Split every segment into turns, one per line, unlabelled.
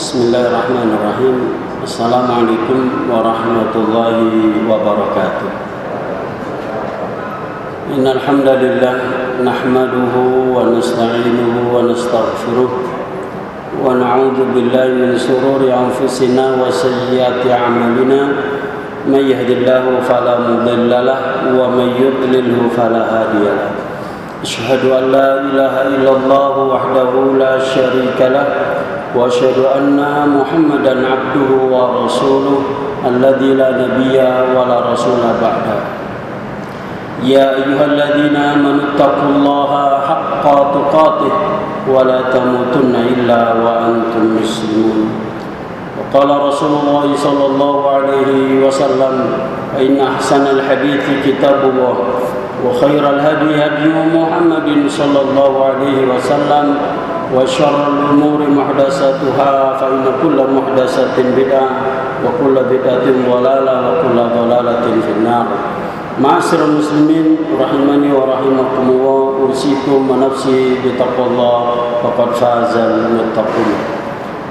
Bismillahirrahmanirrahim. Assalamualaikum warahmatullahi wabarakatuh. Innal hamdalillah nahmaduhu wa nasta'inuhu wa nastaghfiruh wa na'udzu billahi min shururi anfusina wa sayyiati a'malina. May yahdihillahu fala mudilla lahu wa may yudlilhu fala hadiya lahu. Asyhadu an la ilaha illallah wahdahu la syarika lahu wa asyhadu anna Muhammadan abduhu wa rasuluh alladzi la nabiyya wa la rasula ba'da. Ya ayyuhalladzina amanu taqullaha haqqa tuqatih wa la tamutunna illa wa antum muslimun. Wa qala Rasulullah sallallahu alaihi wasallam, inna ahsanal hadithi kitabullah wa khairal hadi hadi Muhammadin sallallahu alaihi wasallam wa syarrul umuri muhdatsatuha fa inna kulla muhdatsatin bid'ah wa kulla bid'atin dhalalah wa kulla dhalalatin finnar. Ma'asyiral muslimin rahimani wa rahimakumullah, usikum wa nafsi bi taqwallah faqad fazal muttaqun.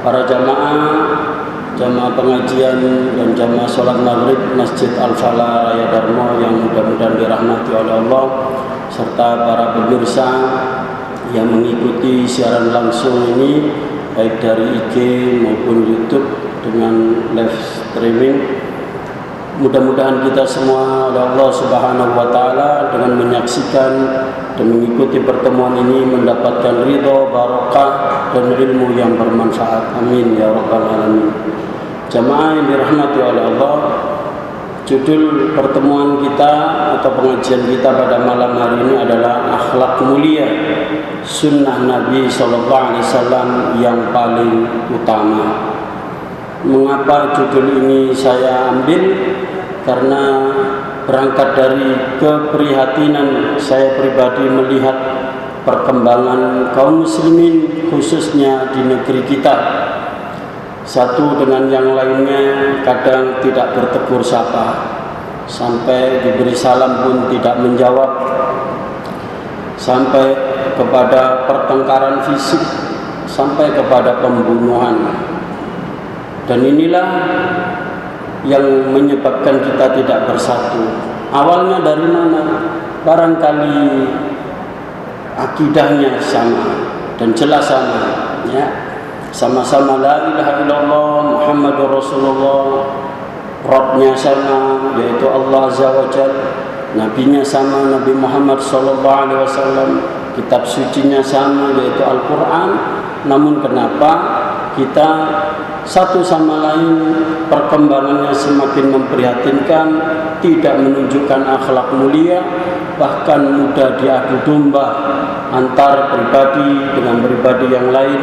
Para jamaah pengajian dan jamaah salat maghrib Masjid Al-Falah Raya Darmo yang mudah-mudahan dirahmati oleh Allah, serta para pemirsa yang mengikuti siaran langsung ini baik dari IG maupun YouTube dengan live streaming. Mudah-mudahan kita semua oleh Allah Subhanahu wa taala dengan menyaksikan dan mengikuti pertemuan ini mendapatkan ridho, barokah dan ilmu yang bermanfaat. Amin ya rabbal alamin. Jamaah yang dirahmati oleh Allah, judul pertemuan kita atau pengajian kita pada malam hari ini adalah akhlak mulia, sunnah Nabi sallallahu alaihi wasallam yang paling utama. Mengapa judul ini saya ambil? Karena berangkat dari keprihatinan saya pribadi melihat perkembangan kaum muslimin khususnya di negeri kita. Satu dengan yang lainnya kadang tidak bertegur sapa, sampai diberi salam pun tidak menjawab, sampai kepada pertengkaran fisik, sampai kepada pembunuhan. Dan inilah yang menyebabkan kita tidak bersatu. Awalnya dari mana? Barangkali akidahnya sama dan jelas sama, ya. Sama-sama la ilaha illallah Muhammadur Rasulullah, Rabbnya sama, yaitu Allah Azza wa Jalla, nabinya sama, Nabi Muhammad sallallahu alaihi wasallam, kitab sucinya sama, yaitu Al-Qur'an. Namun kenapa kita satu sama lain perkembangannya semakin memprihatinkan, tidak menunjukkan akhlak mulia, bahkan mudah diadu domba antar pribadi dengan pribadi yang lain,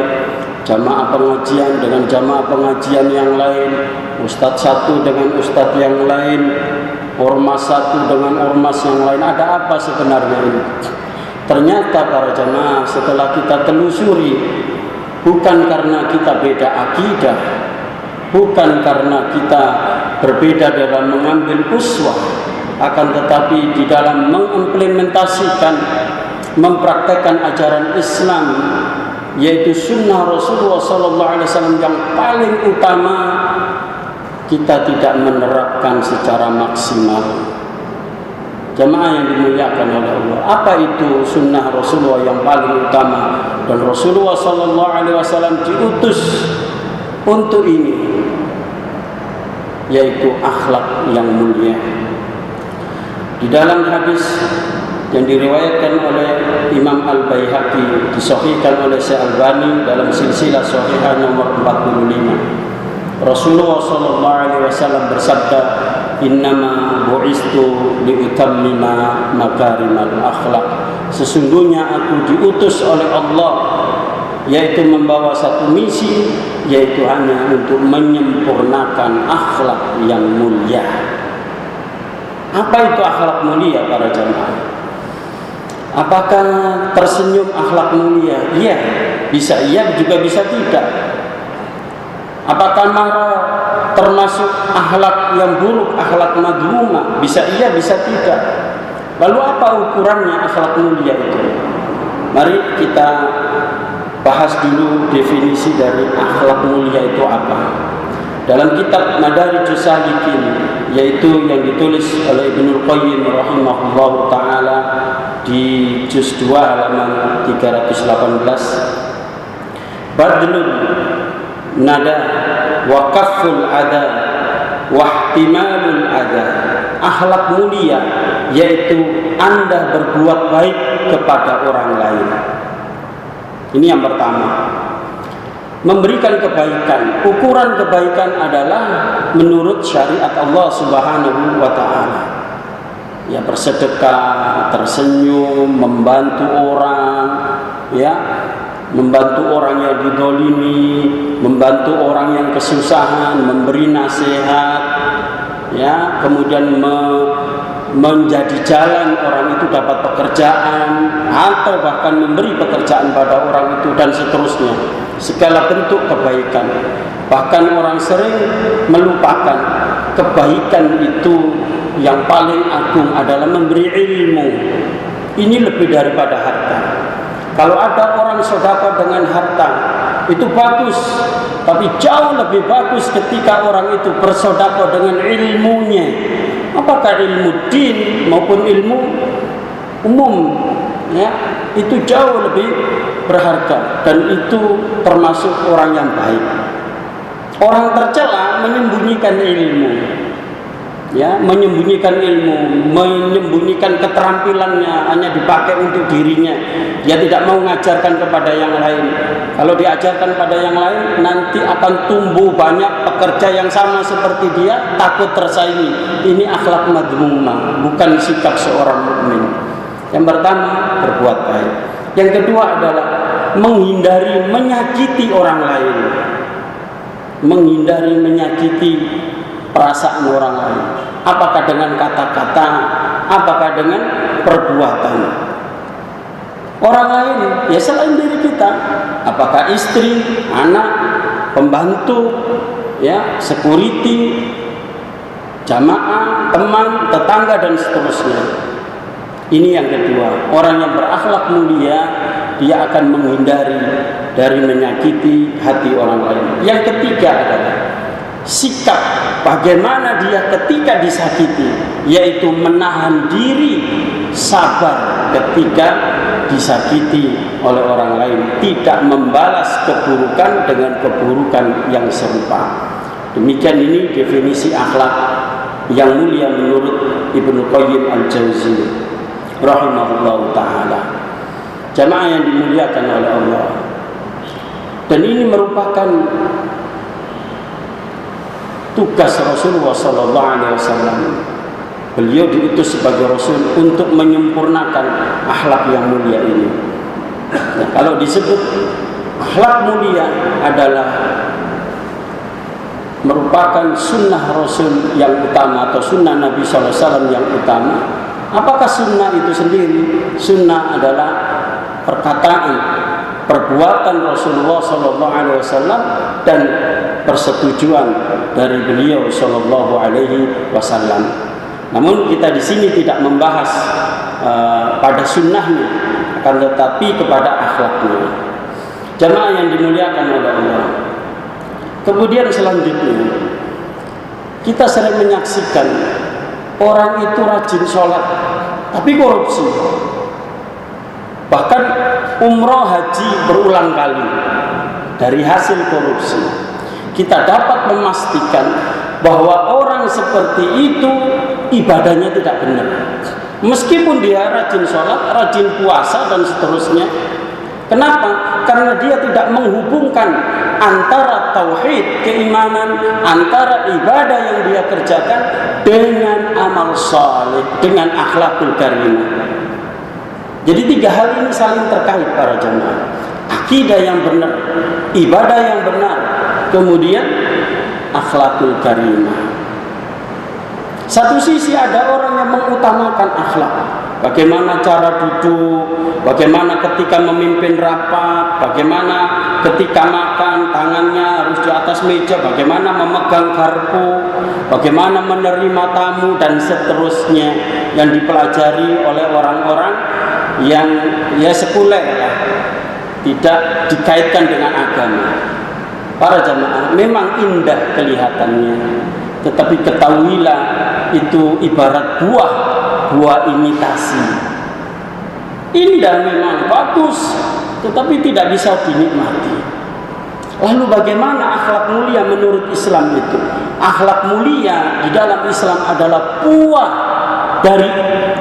jamaah pengajian dengan jamaah pengajian yang lain, ustadz satu dengan ustadz yang lain, ormas satu dengan ormas yang lain. Ada apa sebenarnya ini? Ternyata para jamaah setelah kita telusuri, bukan karena kita beda akidah, bukan karena kita berbeda dalam mengambil uswah, akan tetapi di dalam mengimplementasikan, mempraktekkan ajaran Islam, yaitu sunnah Rasulullah SAW yang paling utama, kita tidak menerapkan secara maksimal. Jamaah yang dimuliakan oleh Allah, apa itu sunnah Rasulullah yang paling utama? Dan Rasulullah SAW diutus untuk ini, yaitu akhlak yang mulia. Di dalam hadis yang diriwayatkan oleh Imam Al-Baihaqi, disahihkan oleh Syekh Albani dalam silsilah sahihah nomor 45, Rasulullah SAW bersabda, innama bu'istu liutammima makarimal akhlak. Sesungguhnya aku diutus oleh Allah, yaitu membawa satu misi, yaitu hanya untuk menyempurnakan akhlak yang mulia. Apa itu akhlak mulia para jamaah? Apakah tersenyum akhlak mulia? Iya, bisa iya juga bisa tidak. Apakah marah termasuk akhlak yang buruk, akhlak madhumah? Bisa iya, bisa tidak. Lalu apa ukurannya akhlak mulia itu? Mari kita bahas dulu definisi dari akhlak mulia itu apa. Dalam kitab Madarijus Salikin, yaitu yang ditulis oleh Ibnul Qayyim rahimahullah ta'ala di juz 2 halaman 318, badlul nada wa kafful ada wa ihtimalul ada. Akhlak mulia yaitu Anda berbuat baik kepada orang lain. Ini yang pertama. Memberikan kebaikan. Ukuran kebaikan adalah menurut syariat Allah Subhanahu wa ta'ala. Ya, bersedekah, tersenyum, membantu orang, ya, membantu orang yang didolimi, membantu orang yang kesusahan, memberi nasihat, ya, kemudian menjadi jalan orang itu dapat pekerjaan, atau bahkan memberi pekerjaan pada orang itu, dan seterusnya. Segala bentuk kebaikan. Bahkan orang sering melupakan kebaikan itu yang paling agung adalah memberi ilmu. Ini lebih daripada harta. Kalau ada orang sedekah dengan harta, itu bagus, tapi jauh lebih bagus ketika orang itu bersedekah dengan ilmunya. Apakah ilmu din maupun ilmu umum, ya, itu jauh lebih berharga, dan itu termasuk orang yang baik. Orang tercela menyembunyikan ilmu, ya, menyembunyikan ilmu, menyembunyikan keterampilannya, hanya dipakai untuk dirinya. Dia tidak mau mengajarkan kepada yang lain. Kalau diajarkan pada yang lain, nanti akan tumbuh banyak pekerja yang sama seperti dia, takut tersaingi. Ini akhlak madhmumah, bukan sikap seorang mukmin. Yang pertama, berbuat baik. Yang kedua adalah menghindari menyakiti orang lain, menghindari menyakiti perasaan orang lain. Apakah dengan kata-kata, apakah dengan perbuatan. Orang lain, ya selain diri kita, apakah istri, anak, pembantu, ya, security, jamaah, teman, tetangga, dan seterusnya. Ini yang kedua. Orang yang berakhlak mulia, dia akan menghindari dari menyakiti hati orang lain. Yang ketiga adalah sikap bagaimana dia ketika disakiti, yaitu menahan diri, sabar ketika disakiti oleh orang lain, tidak membalas keburukan dengan keburukan yang serupa. Demikian ini definisi akhlak yang mulia menurut Ibnu Qayyim Al-Jauziyah rahimahullah ta'ala. Jamaah yang dimuliakan oleh Allah, dan ini merupakan tugas Rasulullah SAW. Beliau diutus sebagai Rasul untuk menyempurnakan akhlak yang mulia ini. Nah, kalau disebut akhlak mulia adalah merupakan sunnah Rasul yang utama, atau sunnah Nabi SAW yang utama. Apakah sunnah itu sendiri? Sunnah adalah perkataan, perbuatan Rasulullah SAW dan persetujuan dari beliau SAW. Namun kita di sini tidak membahas pada sunnahnya, akan tetapi kepada akhlaknya. Jamaah yang dimuliakan oleh Allah. Kemudian selanjutnya, kita sering menyaksikan orang itu rajin sholat, tapi korupsi. Bahkan umroh haji berulang kali dari hasil korupsi. Kita dapat memastikan bahwa orang seperti itu ibadahnya tidak benar. Meskipun dia rajin sholat, rajin puasa, dan seterusnya. Kenapa? Karena dia tidak menghubungkan antara tauhid, keimanan, antara ibadah yang dia kerjakan dengan amal saleh, dengan akhlakul karimah. Jadi tiga hal ini saling terkait para jemaah. Akidah yang benar, ibadah yang benar, kemudian akhlakul karimah. Satu sisi ada orang yang mengutamakan akhlak. Bagaimana cara duduk, bagaimana ketika memimpin rapat, bagaimana ketika makan tangannya harus di atas meja, bagaimana memegang garpu, bagaimana menerima tamu, dan seterusnya yang dipelajari oleh orang-orang yang ya sekuler ya. tidak dikaitkan dengan agama. Para jamaah, memang indah kelihatannya, tetapi ketahuilah itu ibarat buah imitasi. Indah memang, bagus, tetapi tidak bisa dinikmati. Lalu bagaimana akhlak mulia menurut Islam itu? Akhlak mulia di dalam Islam adalah buah dari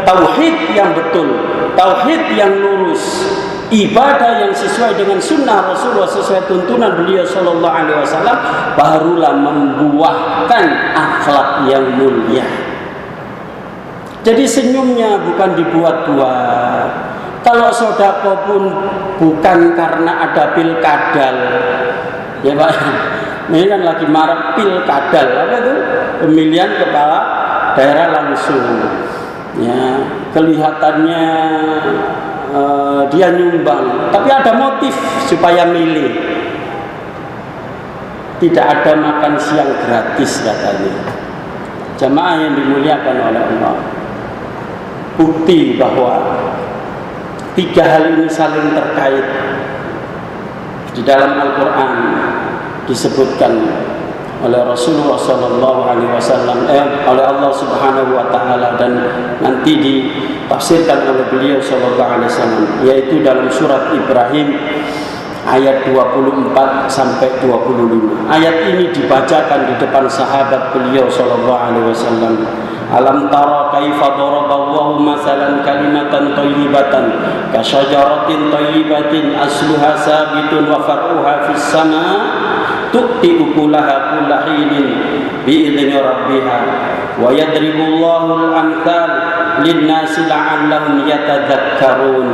tauhid yang betul, tauhid yang lurus, ibadah yang sesuai dengan sunnah Rasulullah, sesuai tuntunan beliau Shallallahu Alaihi Wasallam, barulah membuahkan akhlak yang mulia. Jadi senyumnya bukan dibuat-buat. Kalau sodako pun bukan karena ada pilkadal, ya Pak. Ini kan lagi marak pilkadal, apa itu? Pemilihan kepala daerah langsung. Ya, kelihatannya dia nyumbang, tapi ada motif supaya milih. Tidak ada makan siang gratis katanya. Jamaah yang dimuliakan oleh Allah, bukti bahwa tiga hal ini saling terkait. Di dalam Al-Quran disebutkan oleh Rasulullah SAW, oleh Allah Subhanahu Wa Taala, dan nanti ditafsirkan oleh beliau SAW, yaitu dalam surat Ibrahim ayat 24 sampai 25. Ayat ini dibacakan di depan sahabat beliau SAW. Alam tara kaifa daraballahu masalan kalimatan thayyibatan ka syajaratin thayyibatin asluha sabitun wa far'uha fis sama tu'ti ukulaha kulla hinin bi idzni rabbiha wa yadribullahu al-amthal lin-nasi la'allahum yatadzakkarun.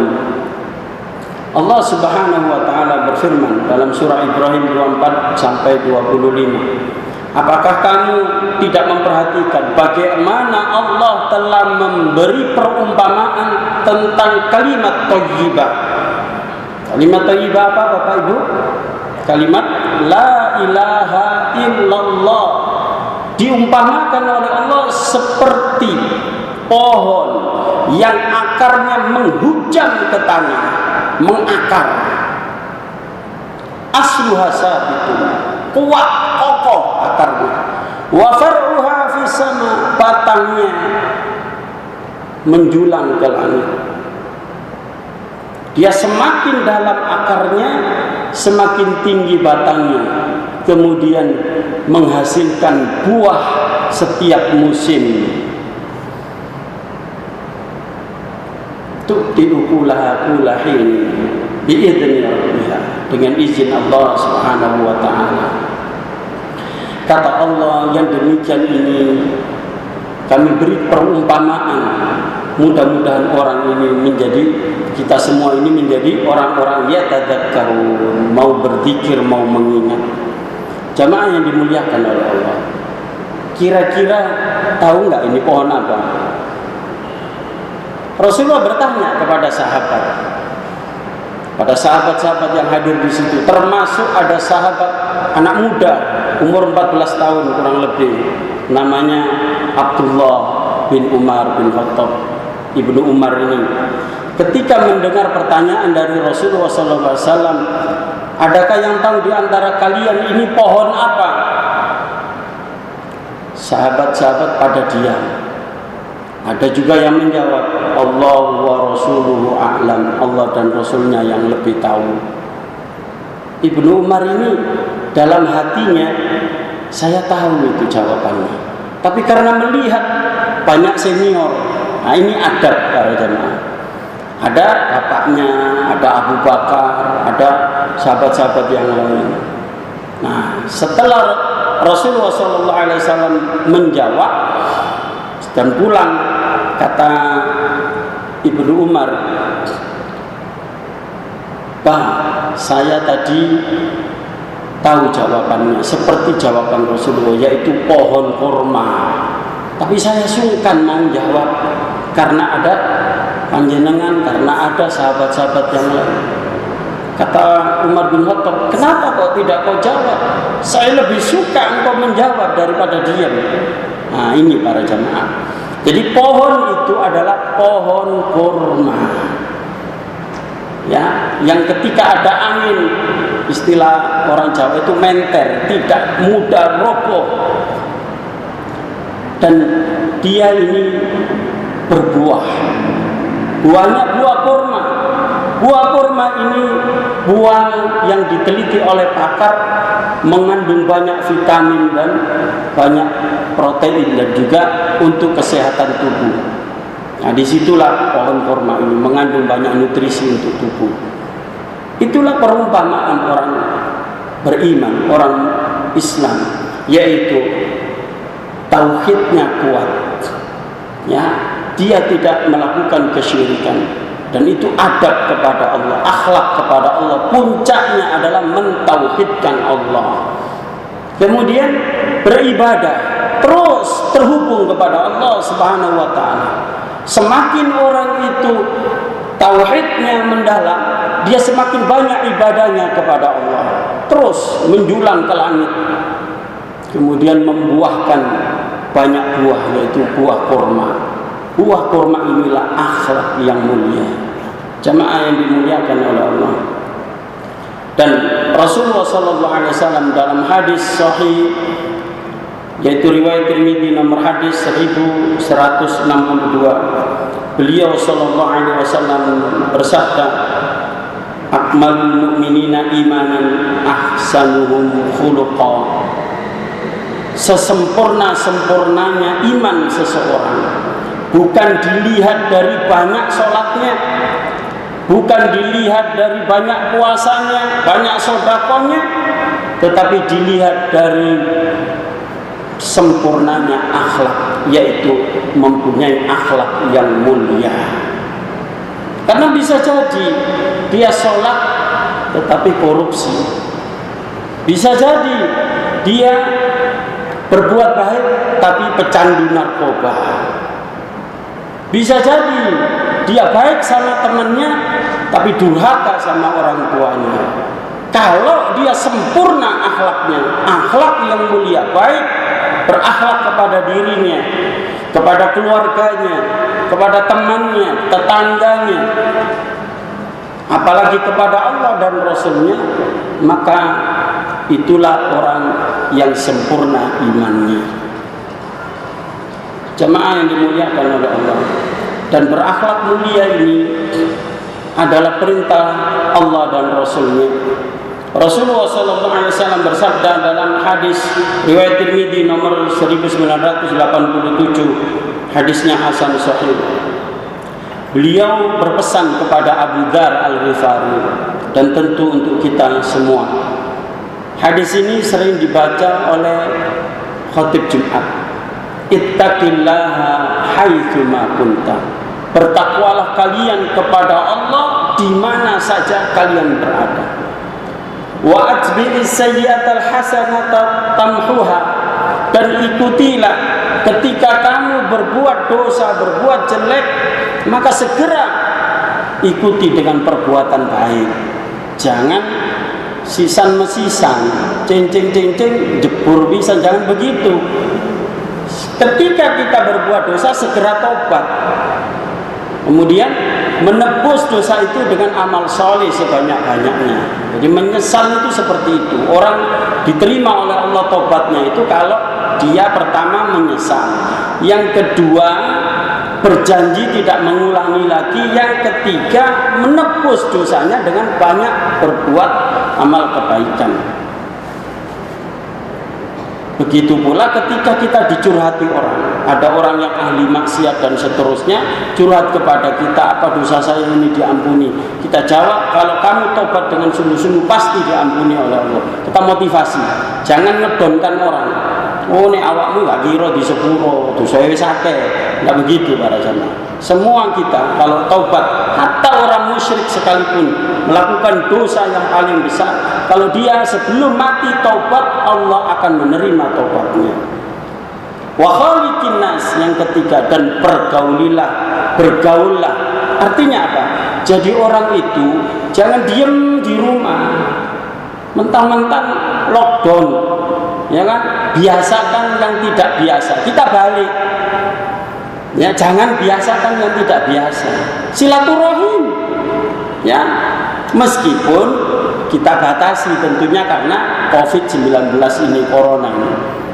Allah Subhanahu wa taala berfirman dalam surah Ibrahim 24 sampai 25. Apakah kamu tidak memperhatikan bagaimana Allah telah memberi perumpamaan tentang kalimat thayyibah? Kalimat thayyibah apa Bapak Ibu? Kalimat la ilaha illallah diumpamakan oleh Allah seperti pohon yang akarnya menghujam ke tanah, mengakar. Asluha sabitun, kuat kokoh akarnya. Wa far'uha fis sama, batangnya menjulang ke langit. Dia semakin dalam akarnya, semakin tinggi batangnya, kemudian menghasilkan buah setiap musim. Tu'ti ukulaha kullahin bi'idzni rabbiha, dengan izin Allah Subhanahu wa taala. Kata Allah, yang demikian ini kami beri perumpamaan. Mudah-mudahan orang ini menjadi, kita semua ini menjadi orang-orang yatadzakkarun, mau berzikir, mau mengingat. Jamaah yang dimuliakan oleh Allah, kira-kira tahu nggak ini pohon apa? Rasulullah bertanya kepada sahabat, pada sahabat-sahabat yang hadir di situ, termasuk ada sahabat anak muda umur 14 tahun kurang lebih, namanya Abdullah bin Umar bin Khattab. Ibnu Umar ini ketika mendengar pertanyaan dari Rasulullah SAW, adakah yang tahu di antara kalian ini pohon apa? Sahabat-sahabat pada diam. Ada juga yang menjawab, Allah wa rasuluhu a'lam, Allah dan Rasulnya yang lebih tahu. Ibnu Umar ini dalam hatinya, saya tahu itu jawabannya, tapi karena melihat banyak senior, nah ini adab para jemaah, ada bapaknya, ada Abu Bakar, ada sahabat-sahabat yang lain. Nah, setelah Rasulullah SAW menjawab dan pulang, kata Ibnu Umar, "Bah, saya tadi tahu jawabannya seperti jawaban Rasulullah, yaitu pohon kurma. Tapi saya sungkan mau jawab karena ada panjenengan, karena ada sahabat-sahabat yang lain." Kata Umar bin Khattab, "Kenapa kok tidak kau jawab? Saya lebih suka engkau menjawab daripada diam." Nah, ini para jemaah. Jadi pohon itu adalah pohon kurma. Ya, yang ketika ada angin, istilah orang Jawa itu menter, tidak mudah roboh. Dan dia ini berbuah. Buahnya buah kurma. Buah kurma ini buah yang diteliti oleh pakar, mengandung banyak vitamin dan banyak protein dan juga untuk kesehatan tubuh. Nah, disitulah pohon kurma ini mengandung banyak nutrisi untuk tubuh. Itulah perumpamaan orang beriman, orang Islam, yaitu tauhidnya kuat. Ya, dia tidak melakukan kesyirikan, dan itu adab kepada Allah, akhlak kepada Allah. Puncaknya adalah mentauhidkan Allah. Kemudian beribadah, terus terhubung kepada Allah Subhanahu wa taala. Semakin orang itu tauhidnya mendalam, dia semakin banyak ibadahnya kepada Allah, terus menjulang ke langit, kemudian membuahkan banyak buah, yaitu buah kurma. Buah kurma inilah akhlak yang mulia, jamaah yang dimuliakan oleh Allah. Dan Rasulullah SAW dalam hadis sahih, yaitu riwayat Tirmidzi nomor hadis 1162, beliau sallallahu alaihi wasallam bersabda, akmalul mu'minina imanan ahsanuhum khuluqa. Sesempurna-sempurnanya iman seseorang bukan dilihat dari banyak sholatnya, bukan dilihat dari banyak puasanya, banyak sedekahnya, tetapi dilihat dari sempurnanya akhlak, yaitu mempunyai akhlak yang mulia. Karena bisa jadi dia sholat tetapi korupsi, bisa jadi dia berbuat baik tapi pecandu narkoba, bisa jadi dia baik sama temannya tapi durhaka sama orang tuanya. Kalau dia sempurna akhlaknya, akhlak yang mulia, baik berakhlak kepada dirinya, kepada keluarganya, kepada temannya, tetangganya, apalagi kepada Allah dan Rasulnya, maka itulah orang yang sempurna imannya. Jemaah yang dimuliakan oleh Allah, dan berakhlak mulia ini adalah perintah Allah dan Rasulnya. Rasulullah SAW bersabda dalam hadis riwayat Tirmidzi nomor 1987, hadisnya hasan sahih. Beliau berpesan kepada Abu Dzar Al-Ghifari, dan tentu untuk kita semua. Hadis ini sering dibaca oleh khatib Jumat. Ittaqillaha haitsuma kunta. Bertakwalah kalian kepada Allah di mana saja kalian berada. Wa atbi'is sayyi'atal hasanata tamhuha. Dan ikutilah ketika kamu berbuat dosa, berbuat jelek, maka segera ikuti dengan perbuatan baik. Jangan sisan mesisan, ceng jebur bisa, jangan begitu. Ketika kita berbuat dosa, segera tobat, kemudian menebus dosa itu dengan amal soleh sebanyak-banyaknya. Jadi menyesal itu seperti itu. Orang diterima oleh Allah tobatnya itu kalau dia pertama menyesal, yang kedua berjanji tidak mengulangi lagi, yang ketiga menebus dosanya dengan banyak berbuat amal kebaikan. Begitu pula ketika kita dicurhati orang, ada orang yang ahli maksiat dan seterusnya curhat kepada kita, apa dosa saya ini diampuni. Kita jawab, kalau kamu tobat dengan sungguh-sungguh pasti diampuni oleh Allah. Kita motivasi, jangan ngedonkan orang. Oh, ini awakmu gak kira di sepuro, dosa wis akeh. Enggak begitu para jamaah. Semua kita kalau taubat, hatta orang musyrik sekalipun melakukan dosa yang paling besar, kalau dia sebelum mati taubat, Allah akan menerima taubatnya. Wa khaliqin nas, yang ketiga, dan bergaullah. Artinya apa? Jadi orang itu jangan diem di rumah, mentang-mentang lockdown, ya kan? Biasakan yang tidak biasa, kita balik. Ya, jangan biasakan yang tidak biasa. Silaturahim, Ya, meskipun kita batasi tentunya karena COVID-19 ini, corona ini.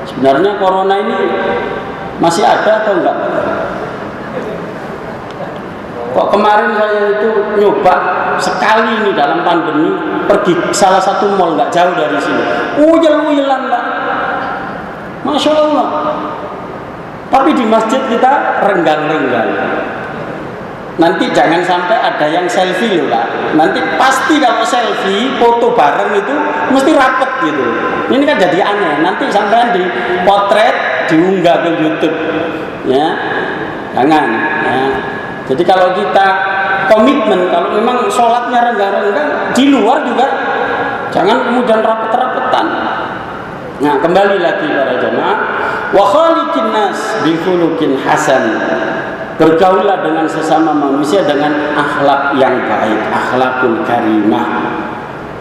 Sebenarnya corona ini masih ada atau enggak? Kok kemarin saya itu nyoba sekali ini dalam pandemi pergi salah satu mall nggak jauh dari sini, uyel-uyelan lah, Masya Allah. Tapi di masjid kita renggang-renggang. Nanti jangan sampai ada yang selfie loh Pak. Nanti pasti kalau selfie, foto bareng itu mesti rapet gitu. Ini kan jadi aneh. Nanti sampai di potret diunggah ke YouTube. Ya, jangan. Ya. Jadi kalau kita komitmen, kalau memang sholatnya renggang-renggang, di luar juga jangan kemudian rapet-rapetan. Nah, kembali lagi para jemaah, wa khaliqin nas bi khuluqin hasan. Bergaulah dengan sesama manusia dengan akhlak yang baik, akhlakul karimah.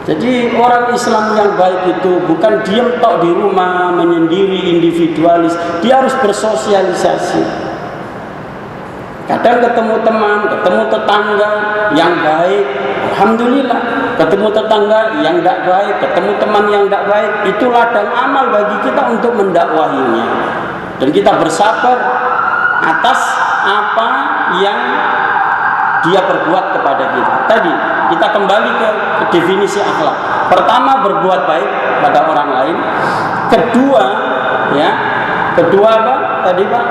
Jadi orang Islam yang baik itu bukan diam tok di rumah menyendiri, individualis. Dia harus bersosialisasi. Kadang ketemu teman, ketemu tetangga yang baik, alhamdulillah. Ketemu tetangga yang tidak baik, ketemu teman yang tidak baik, itu ladang amal bagi kita untuk mendakwahinya. Dan kita bersabar atas apa yang dia perbuat kepada kita. Tadi kita kembali ke definisi akhlak. Pertama, berbuat baik pada orang lain. Kedua, ya, kedua apa tadi Pak?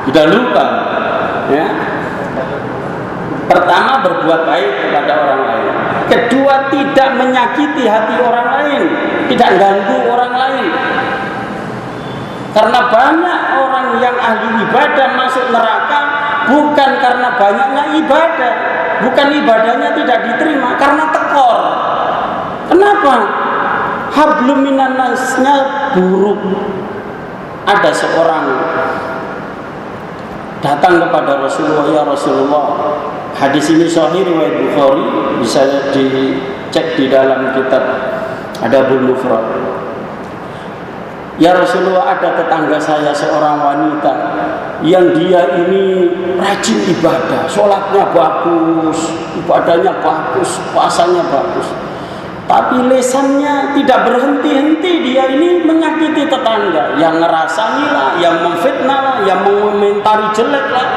Sudah lupa, ya. Pertama, berbuat baik kepada orang lain. Kedua, tidak menyakiti hati orang lain, tidak ganggu orang lain. Karena banyak orang yang ahli ibadah masuk neraka bukan karena banyaknya ibadah, bukan ibadahnya tidak diterima, karena tekor. Kenapa? Hablum minan nasnya buruk. Ada seorang datang kepada Rasulullah, ya Rasulullah, hadis ini sahih riwayat Bukhari, bisa dicek di dalam kitab Adabul Mufrad. Ya Rasulullah, ada tetangga saya seorang wanita yang dia ini rajin ibadah, sholatnya bagus, ibadahnya bagus, puasanya bagus, tapi lesannya tidak berhenti-henti. Dia ini menyakiti tetangga, yang ngerasani lah, yang memfitnah lah, yang mengomentari jelek lah.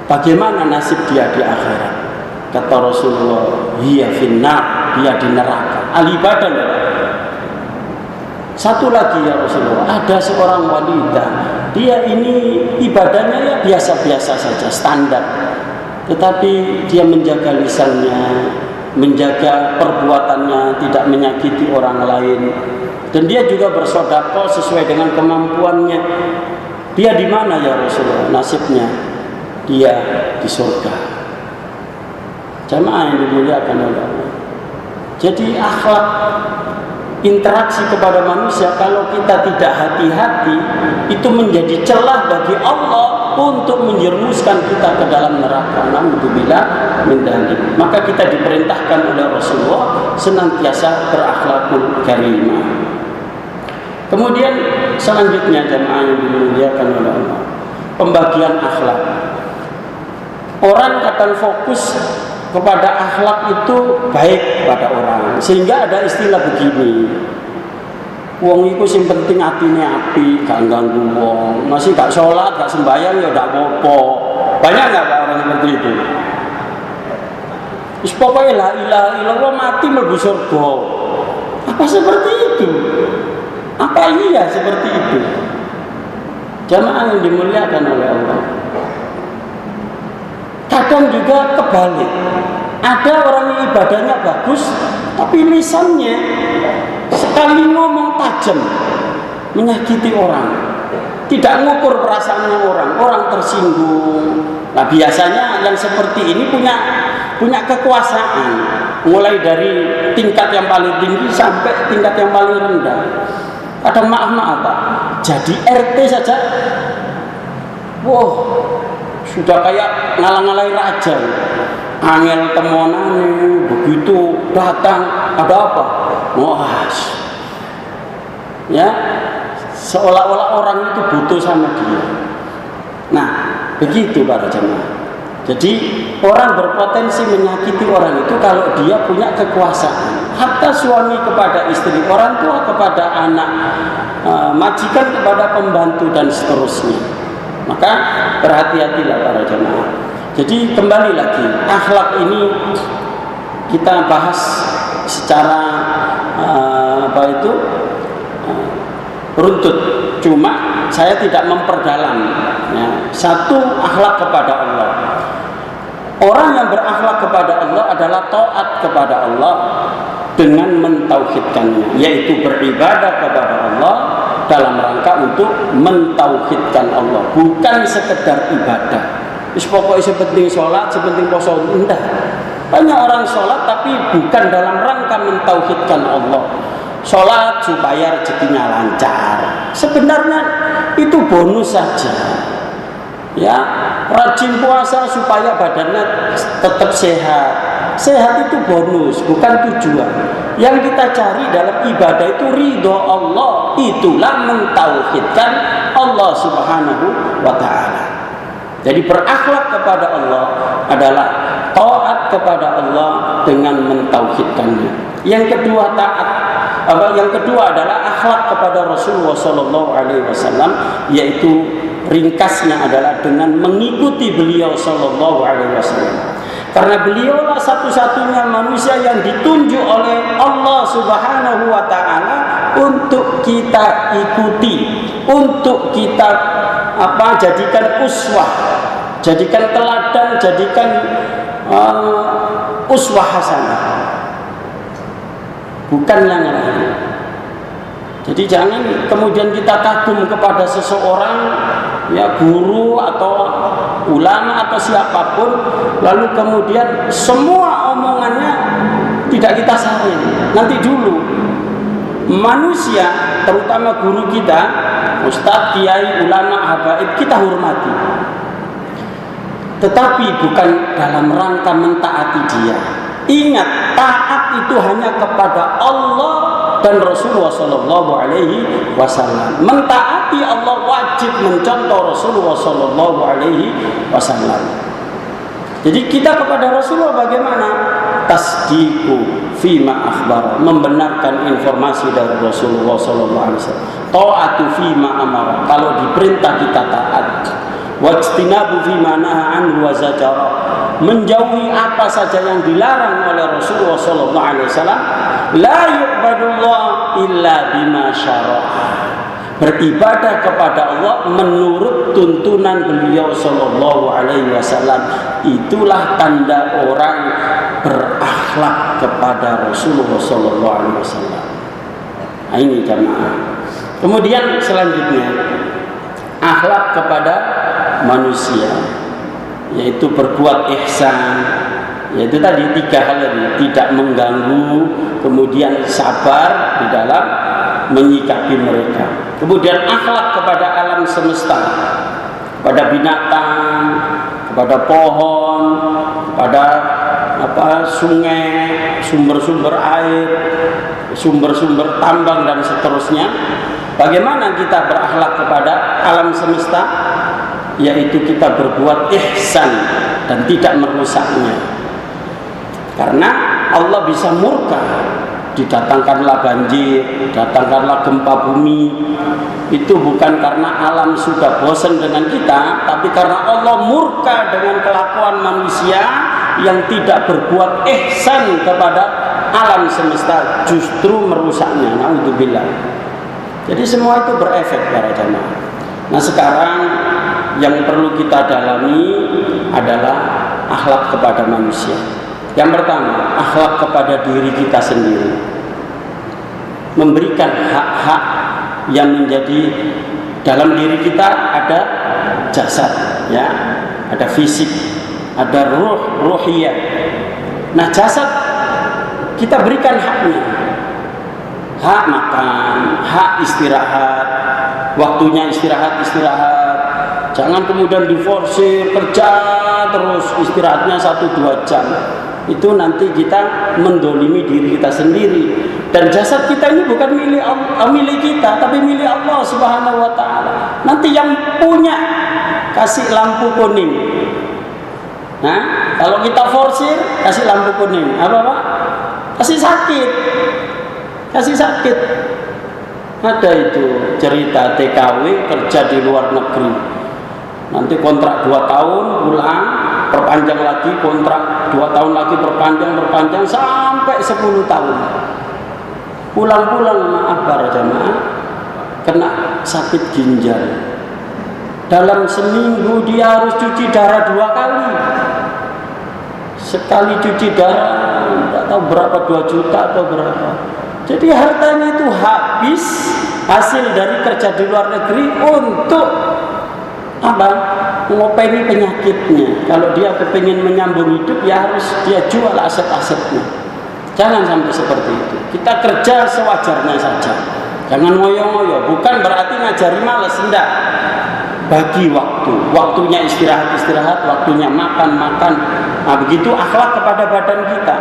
Bagaimana nasib dia di akhirat? Kata Rasulullah, hiya finnar, dia di neraka. Al-ibadah. Satu lagi ya Rasulullah, ada seorang wanita, dia ini ibadahnya ya biasa-biasa saja, standar. Tetapi dia menjaga lisannya, menjaga perbuatannya, tidak menyakiti orang lain. Dan dia juga bersedekah sesuai dengan kemampuannya. Dia di mana ya Rasulullah nasibnya? Dia di surga. Jamaah yang dimuliakan oleh Allah. Jadi akhlak interaksi kepada manusia, kalau kita tidak hati-hati, itu menjadi celah bagi Allah untuk menjerumuskan kita ke dalam neraka. Naudzubillah min dzalik. Maka kita diperintahkan oleh Rasulullah senantiasa berakhlakul karimah. Kemudian selanjutnya jamaah yang dimuliakan oleh Allah, pembagian akhlak. Orang akan fokus kepada akhlak itu baik pada orang, sehingga ada istilah begini, wong iku sing penting atine api, gak ganggu wong, masih gak sholat, gak sembahyang ya gak apa-apa. Banyak gak orang seperti itu? Wis pokoke la ilaha illallah mati mlebu surga. Apa seperti itu? Apa iya seperti itu? Jamaah yang dimuliakan oleh Allah. Kadang juga kebalik. Ada orang yang ibadahnya bagus, tapi lisannya sekali ngomong tajam, menyakiti orang, tidak mengukur perasaannya orang tersinggung. Nah biasanya yang seperti ini punya kekuasaan, mulai dari tingkat yang paling tinggi sampai tingkat yang paling rendah. Kadang maaf Pak, jadi RT saja, wow, sudah kayak ngalang-ngalai raja. Angel temonane begitu datang, ada apa? Wah, ya seolah-olah orang itu butuh sama dia. Nah, begitu para jemaah. Jadi orang berpotensi menyakiti orang itu kalau dia punya kekuasaan. Hatta suami kepada istri, orang tua kepada anak, majikan kepada pembantu dan seterusnya. Maka berhati-hatilah para jemaah. Jadi kembali lagi, akhlak ini kita bahas secara runtut. Cuma saya tidak memperdalam. Ya. Satu, akhlak kepada Allah. Orang yang berakhlak kepada Allah adalah taat kepada Allah dengan mentauhidkannya, yaitu beribadah kepada Allah dalam rangka untuk mentauhidkan Allah, bukan sekedar ibadah. Pokoknya sepenting sholat, sepenting poso, enggak. Banyak orang sholat tapi bukan dalam rangka mentauhidkan Allah. Sholat supaya rezekinya lancar. Sebenarnya itu bonus saja. Ya, rajin puasa supaya badannya tetap sehat. Sehat itu bonus, bukan tujuan. Yang kita cari dalam ibadah itu ridho Allah. Itulah mentauhidkan Allah Subhanahu wa ta'ala. Jadi berakhlak kepada Allah adalah taat kepada Allah dengan mentauhidkannya. Yang kedua yang kedua adalah akhlak kepada Rasulullah Sallallahu Alaihi Wasallam, yaitu ringkasnya adalah dengan mengikuti beliau Sallallahu Alaihi Wasallam. Karena beliaulah satu-satunya manusia yang ditunjuk oleh Allah Subhanahu Wa Taala untuk kita ikuti, untuk kita jadikan uswah, jadikan teladan, jadikan uswah hasanah. Bukan yang lain. Jadi jangan kemudian kita kagum kepada seseorang, ya guru atau ulama atau siapapun, lalu kemudian semua omongannya tidak kita salin. Nanti dulu manusia, terutama guru kita, ustadz, kiai, ulama, habaib, kita hormati. Tetapi bukan dalam rangka mentaati dia. Ingat, taat itu hanya kepada Allah dan Rasulullah Sallallahu Alaihi Wasallam. Mentaati Allah wajib mencontoh Rasulullah Sallallahu Alaihi Wasallam. Jadi kita kepada Rasulullah bagaimana? Tasdiqu fima akhbar, membenarkan informasi dari Rasulullah Sallallahu Alaihi Wasallam. Taatu fima amara, kalau diperintah kita taat. Wajtinabu fima naha anhu wa zajara, menjauhi apa saja yang dilarang oleh Rasulullah Sallallahu Alaihi Wasallam. La yu'badullah illa bima syara'a, beribadah kepada Allah menurut tuntunan beliau Sallallahu Alaihi Wasallam. Itulah tanda orang berakhlak kepada Rasulullah Sallallahu Alaihi Wasallam. Nah, ini jamaah. Kemudian selanjutnya akhlak kepada manusia, yaitu berbuat ihsan, yaitu tadi tiga hal ini, tidak mengganggu, kemudian sabar di dalam menyikapi mereka, kemudian akhlak kepada alam semesta, kepada binatang, kepada pohon, kepada sungai, sumber-sumber air, sumber-sumber tambang dan seterusnya. Bagaimana kita berakhlak kepada alam semesta? Yaitu kita berbuat ihsan dan tidak merusaknya. Karena Allah bisa murka, didatangkanlah banjir, datangkanlah gempa bumi. Itu bukan karena alam sudah bosan dengan kita, tapi karena Allah murka dengan kelakuan manusia yang tidak berbuat ihsan kepada alam semesta, justru merusaknya. Naudzubillah. Jadi semua itu berefek para jamaah. Nah sekarang yang perlu kita dalami adalah akhlak kepada manusia. Yang pertama, akhlak kepada diri kita sendiri. Memberikan hak-hak yang menjadi dalam diri kita. Ada jasad, ya, ada fisik, ada ruhiyah. Nah jasad kita berikan haknya. Hak makan, hak istirahat, waktunya istirahat. Jangan kemudian diforsir kerja terus, istirahatnya 1-2 jam. Itu nanti kita mendolimi diri kita sendiri. Dan jasad kita ini bukan milik kita, tapi milik Allah Subhanahu wa taala. Nanti yang punya kasih lampu kuning. Nah, kalau kita forsir kasih lampu kuning, apa Pak? Kasih sakit. Kasih sakit. Ada itu cerita TKW kerja di luar negeri. Nanti kontrak 2 tahun pulang, perpanjang lagi kontrak 2 tahun lagi, perpanjang sampai 10 tahun. Pulang-pulang maaf para jamaah kena sakit ginjal. Dalam seminggu dia harus cuci darah 2 kali. Sekali cuci darah tidak tahu berapa, 2 juta atau berapa. Jadi hartanya itu habis hasil dari kerja di luar negeri untuk apa? Ngopeni penyakitnya. Kalau dia kepingin menyambung hidup, ya harus dia jual aset-asetnya. Jangan sampai seperti itu. Kita kerja sewajarnya saja. Jangan ngoyo-ngoyo. Bukan berarti ngajari males, enggak. Bagi waktu. Waktunya istirahat, waktunya makan. Nah, begitu akhlak kepada badan kita.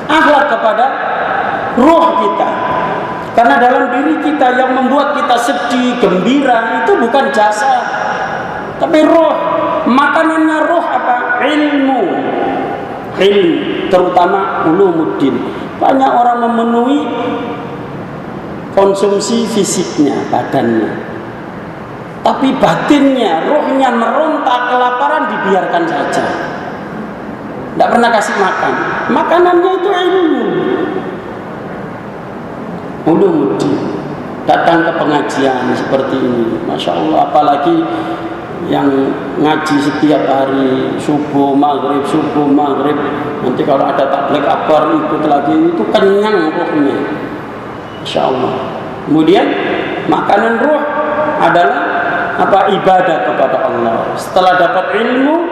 Akhlak kepada ruh kita. Karena dalam diri kita yang membuat kita sedih, gembira itu bukan jasad, tapi roh. Makanannya roh apa? Ilmu, terutama ulumuddin. Banyak orang memenuhi konsumsi fisiknya, badannya, tapi batinnya, rohnya meronta kelaparan, dibiarkan saja. Tidak pernah kasih makan. Makanannya itu ilmu. Ulumuddin. Datang ke pengajian seperti ini, Masya Allah. Apalagi yang ngaji setiap hari subuh maghrib. Nanti kalau ada tablek akbar ikut lagi, itu kenyang rohnya, Masya Allah. Kemudian makanan roh adalah apa? Ibadah kepada Allah. Setelah dapat ilmu,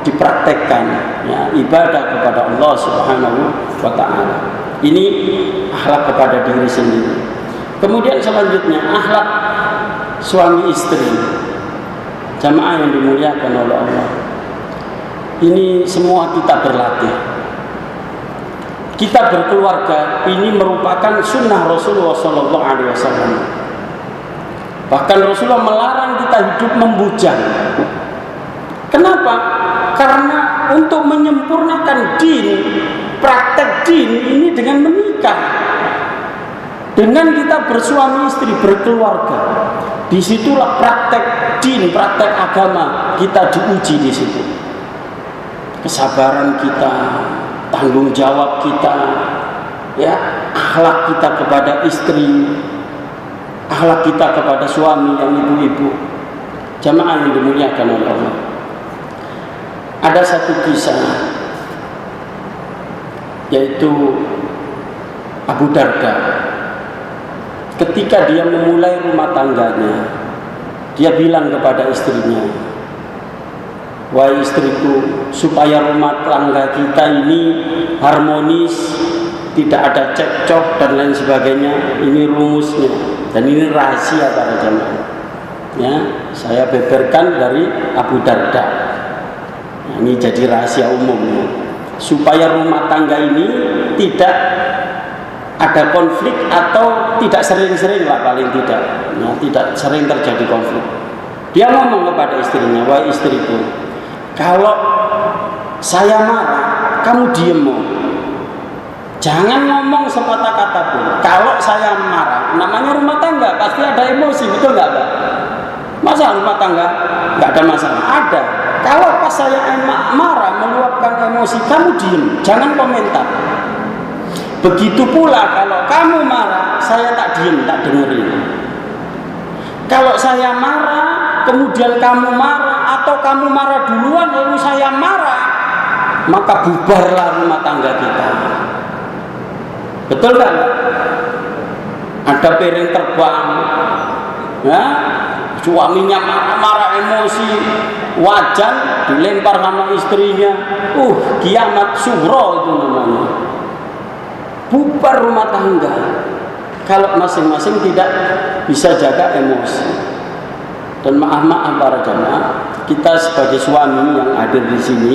dipraktekkan, ya, ibadah kepada Allah Subhanahu wa ta'ala. Ini akhlak kepada diri sendiri. Kemudian selanjutnya akhlak suami istri. Jamaah yang dimuliakan oleh Allah, ini semua kita berlatih. Kita berkeluarga ini merupakan sunnah Rasulullah SAW. Bahkan Rasulullah melarang kita hidup membujang. Kenapa? Karena untuk menyempurnakan din, praktek din ini dengan menikah, dengan kita bersuami istri, berkeluarga. Disitulah praktek din, praktek agama kita diuji di situ. Kesabaran kita, tanggung jawab kita, ya, akhlak kita kepada istri, akhlak kita kepada suami yang ibu-ibu. Jamaah yang dimuliakan oleh Allah. Ada satu kisah, yaitu Abu Darda. Ketika dia memulai rumah tangganya, dia bilang kepada istrinya, "Wahai istriku, supaya rumah tangga kita ini harmonis, tidak ada cekcok dan lain sebagainya, ini rumusnya dan ini rahasia para jamaah. Ya, saya beberkan dari Abu Darda. Nah, ini jadi rahasia umum. Supaya rumah tangga ini tidak ada konflik atau tidak sering-sering lah paling tidak, nah, tidak sering terjadi konflik." Dia ngomong kepada istrinya, "Wahai istriku, kalau saya marah, kamu diem. Jangan ngomong sepatah kata pun. Kalau saya marah, namanya rumah tangga pasti ada emosi, betul nggak Pak? Masa rumah tangga nggak ada masalah? Ada. Kalau pas saya marah, meluapkan emosi, kamu diem, jangan komentar. Begitu pula kalau kamu marah, saya tak diem, tak dengerin. Kalau saya marah, kemudian kamu marah, atau kamu marah duluan lalu saya marah, maka bubarlah rumah tangga kita." Betul kan? Ada piring terbang, ya, suaminya marah-marah emosi, wajan dilempar sama istrinya, kiamat sughra itu namanya. Bubar rumah tangga kalau masing-masing tidak bisa jaga emosi. Dan maaf para jamaah, kita sebagai suami yang hadir di sini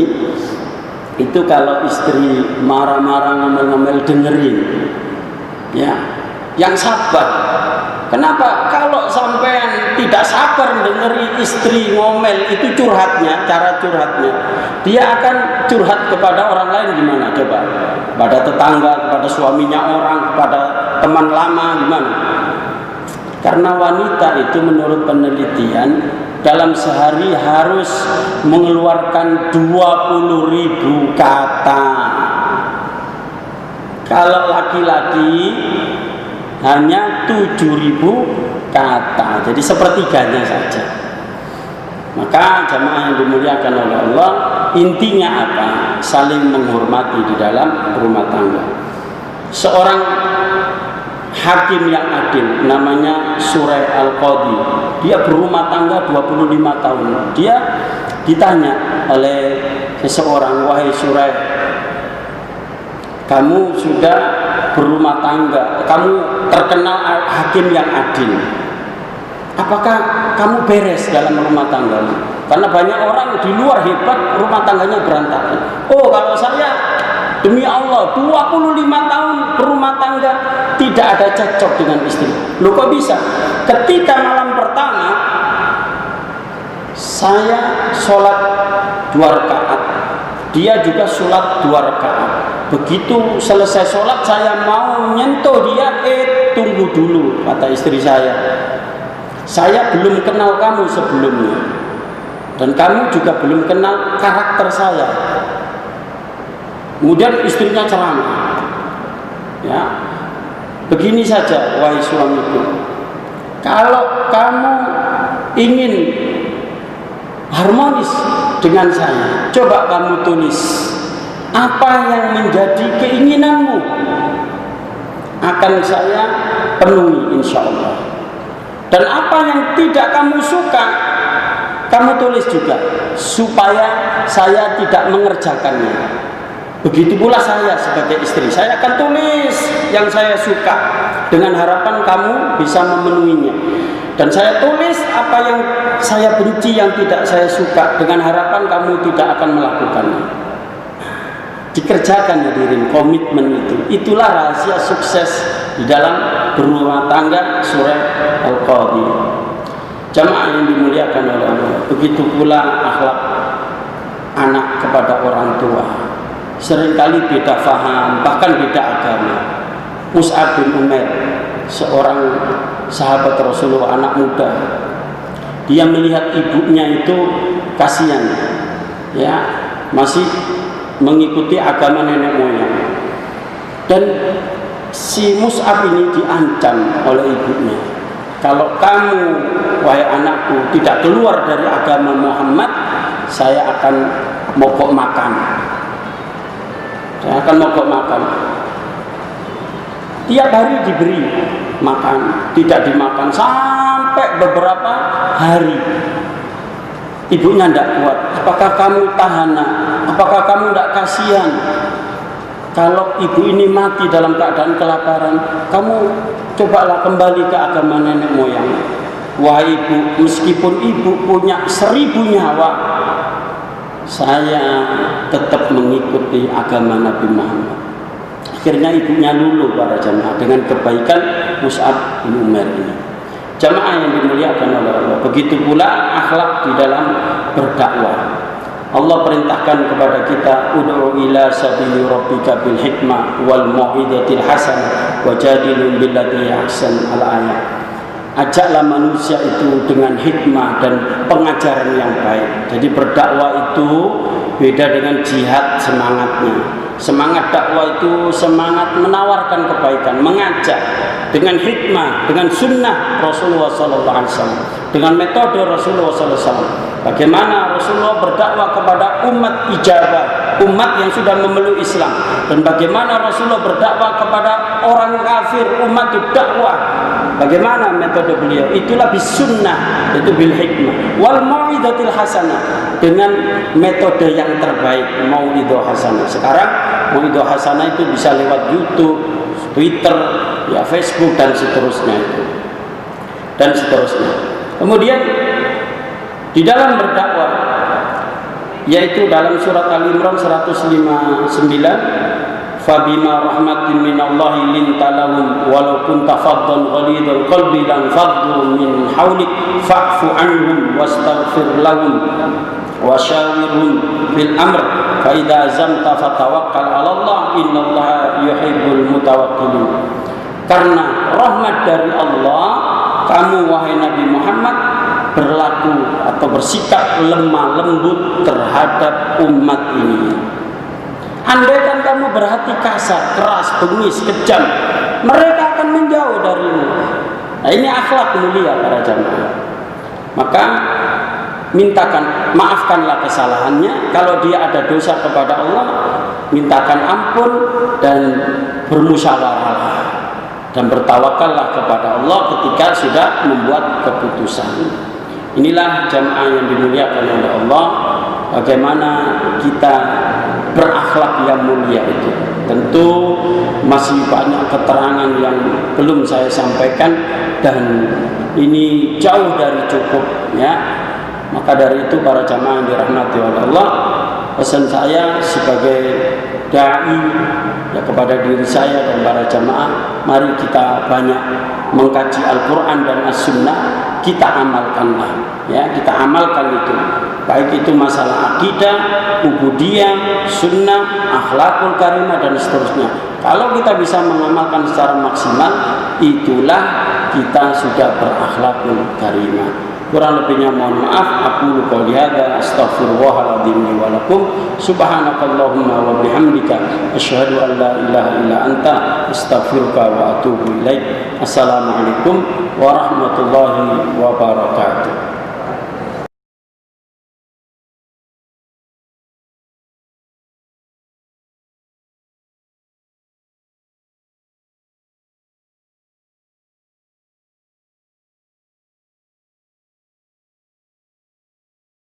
itu kalau istri marah-marah, ngomel-ngomel, dengerin, ya, yang sabar. Kenapa? Kalau sampean tidak sabar dengeri istri ngomel, itu curhatnya, cara curhatnya. Dia akan curhat kepada orang lain gimana? Coba. Kepada tetangga, kepada suaminya orang, kepada teman lama gimana? Karena wanita itu menurut penelitian dalam sehari harus mengeluarkan 20.000 kata. Kalau laki-laki hanya 7.000 kata, jadi sepertiganya saja. Maka jamaah yang dimuliakan oleh Allah, intinya apa? Saling menghormati di dalam rumah tangga. Seorang hakim yang adil namanya Suraih Al-Qadhi, dia berumah tangga 25 tahun. Dia ditanya oleh seseorang, wahai Suraih, kamu sudah berumah tangga, kamu terkenal hakim yang adil, apakah kamu beres dalam rumah tangga? Karena banyak orang di luar hebat, rumah tangganya berantakan. Oh, kalau saya demi Allah 25 tahun berumah tangga tidak ada cekcok dengan istri. Loh, kok bisa? Ketika malam pertama saya sholat 2 rakaat, dia juga sholat 2 rakaat. Begitu selesai sholat saya mau nyentuh dia, tunggu dulu, kata istri saya belum kenal kamu sebelumnya, dan kamu juga belum kenal karakter saya. Kemudian istrinya ceramah, ya, begini saja wahai suamiku, kalau kamu ingin harmonis dengan saya, coba kamu tulis apa yang menjadi keinginanmu, akan saya penuhi insya Allah. Dan apa yang tidak kamu suka, kamu tulis juga, supaya saya tidak mengerjakannya. Begitu pula saya sebagai istri, saya akan tulis yang saya suka dengan harapan kamu bisa memenuhinya. Dan saya tulis apa yang saya benci, yang tidak saya suka, dengan harapan kamu tidak akan melakukannya. Dikerjakan, hadirin, komitmen itu. Itulah rahasia sukses di dalam berumah tangga Suraih Al-Qadhi. Jamaah yang dimuliakan oleh Allah, begitu pula akhlak anak kepada orang tua. Seringkali beda faham, bahkan beda agama. Mus'ab bin Umair, seorang sahabat Rasulullah, anak muda, dia melihat ibunya itu kasihan, ya, masih mengikuti agama nenek moyang, dan si Mus'ab ini diancam oleh ibunya, kalau kamu wahai anakku tidak keluar dari agama Muhammad, saya akan mogok makan. Tiap hari diberi makan, tidak dimakan sampai beberapa hari. Ibunya tidak kuat. Apakah kamu tahanan? Apakah kamu tidak kasihan kalau ibu ini mati dalam keadaan kelaparan? Kamu cobalah kembali ke agama nenek moyang. Wahai ibu, meskipun ibu punya 1000 nyawa, saya tetap mengikuti agama Nabi Muhammad. Akhirnya ibunya luluh para jamaah dengan kebaikan Mus'ab bin Umair ini. Jamaah yang dimuliakan oleh Allah, begitu pula akhlak di dalam berdakwah. Allah perintahkan kepada kita, ud'u ila sabili rabbika bil hikmah wal mau'izatil hasanah wajadilhum billati ahsan al-ayat. Ajaklah manusia itu dengan hikmah dan pengajaran yang baik. Jadi berdakwah itu beda dengan jihad semangatnya. Semangat dakwah itu semangat menawarkan kebaikan, mengajak dengan hikmah, dengan sunnah Rasulullah SAW, dengan metode Rasulullah SAW. Bagaimana Rasulullah berdakwah kepada umat ijabah, umat yang sudah memeluk Islam, dan bagaimana Rasulullah berdakwah kepada orang kafir, umat dakwah. Bagaimana metode beliau? Itulah bisunnah, itu bil hikmah wal mau'izatil hasanah, dengan metode yang terbaik, mau'izah hasanah. Sekarang mau'izah hasanah itu bisa lewat YouTube, Twitter, ya Facebook dan seterusnya itu. Dan seterusnya. Kemudian di dalam berdakwah, yaitu dalam surat Al-Imran 159, fabima rahmatin minallahi linta lahum walau kunta faddan ghalidhal qalbi lan faddu min hawlik fa'fu anhum wastaghfir lahum wa syawirhum fil amr fa idza azamta fatawakkal 'ala Allah innallaha yuhibbul mutawakkilin. Karena rahmat dari Allah, kamu wahai Nabi Muhammad berlaku atau bersikap lemah lembut terhadap umat ini. Andaikan kamu berhati kasar, keras, bengis, kejam, mereka akan menjauh darimu. Nah, ini akhlak mulia para jamaah. Maka maafkanlah kesalahannya. Kalau dia ada dosa kepada Allah, mintakan ampun dan bermusyawarahlah dan bertawakallah kepada Allah ketika sudah membuat keputusan. Inilah jamaah yang dimuliakan oleh Allah. Bagaimana kita berakhlak yang mulia itu. Tentu masih banyak keterangan yang belum saya sampaikan dan ini jauh dari cukup, ya. Maka dari itu para jamaah yang dirahmati oleh Allah, pesan saya sebagai dai ya kepada diri saya dan para jamaah, mari kita banyak mengkaji Al-Quran dan As-Sunnah, kita amalkanlah, ya, kita amalkan itu, baik itu masalah akidah, ubudiyah, sunnah, akhlakul karimah dan seterusnya. Kalau kita bisa mengamalkan secara maksimal, itulah kita sudah berakhlakul karimah. Kurang lebihnya mohon maaf. Aku qouli hadza astaghfirullahal azim wa lakum. Subhanakallahumma wa bihamdika asyhadu an la ilaha illa anta astaghfiruka wa atubu ilaik. Assalamualaikum warahmatullahi wabarakatuh.